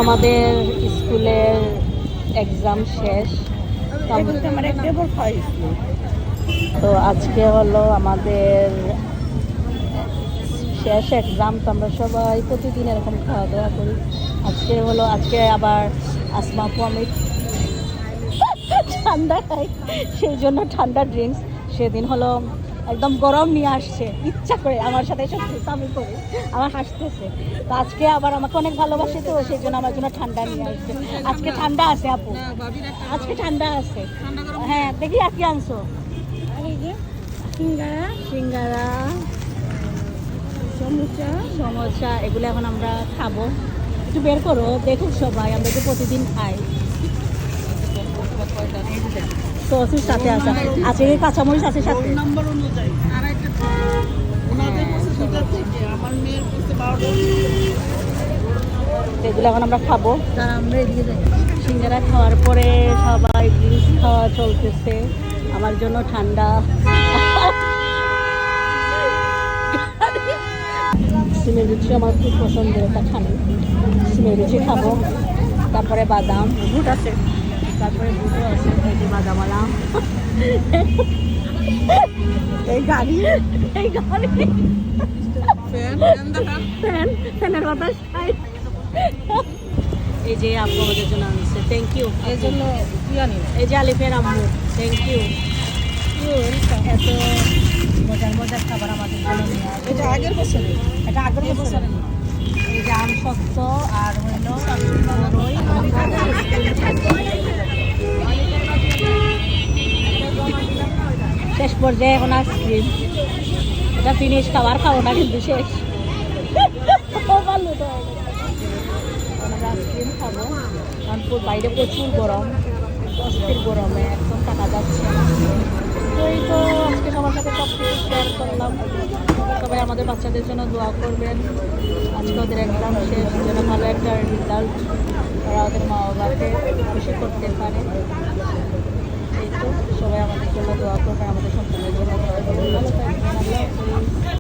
আমাদের স্কুলের এক্সাম শেষ। তো আজকে হলো আমাদের শেষ এক্সাম। তো আমরা সবাই প্রতিদিন এরকম খাওয়া দাওয়া করি। আজকে আবার আসমাপু আমি ঠান্ডা খাই, সেই জন্য ঠান্ডা ড্রিঙ্কস। সেদিন হলো একদম গরম নিয়ে আসছে ইচ্ছা করে, আমার সাথে এসব আমি করি, আমার হাসতেছে। তো আজকে আবার আমাকে অনেক ভালোবাসে, তো সেই জন্য আমার জন্য ঠান্ডা নিয়ে আসছে। আজকে ঠান্ডা আছে আপু, আজকে ঠান্ডা আছে। হ্যাঁ দেখি আর কি আনছো? সিঙ্গারা, সমোসা, এগুলো এখন আমরা খাবো। একটু বের করো, দেখুক সবাই আমরা তো প্রতিদিন খাই। সসের সাথে আছে, আছে কাঁচামরিচ আছে সাথে। এগুলো এখন আমরা খাবো। সিঙ্গারা খাওয়ার পরে সবাই ড্রিঙ্কস খাওয়া চলতেছে। আমার জন্য ঠান্ডা, সিমের লুচি আমার খুব পছন্দের একটা খানি। সিমের লুচি খাবো, তারপরে বাদাম বুট আছে, তারপরে বুটও আছে, বাদাম আলাম। এই গাড়ি ফ্যানের বাতাস খাই। এই যে আপু আমাদের জন্য আনছে, থ্যাংক ইউ। এই জন্য এই যে আলিফের আম্মু, থ্যাংক ইউ। এত মজার খাবার আমাদের জন্য নিয়ে আসে। এটা আগের বছরে এই যে আম সত্য আর হইল শেষ পর্যায়ে এখন আইসক্রিম। এটা ফিনিশ, খাবার খাবো না কিন্তু শেষ। ভালো তো আমরা আইসক্রিম খাবো, কারণ বাইরে প্রচুর গরম, অস্থির গরমে একদম থাকা যাচ্ছে না। তো এই তো আজকে সবার সাথে সব কিছু শেয়ার করলাম। সবাই আমাদের বাচ্চাদের জন্য দোয়া করবেন। আজকে ওদের এক্সাম শেষ, যেন ভালো একটা রেজাল্ট ওরা ওদের মা বাবাকে খুশি করতে পারে। এই তো সবাই আমাদের জন্য দোয়া করবেন, আমাদের সন্তানের জন্য দোয়া করবেন। ভালো থাকবেন, আল্লাহ হাফেজ।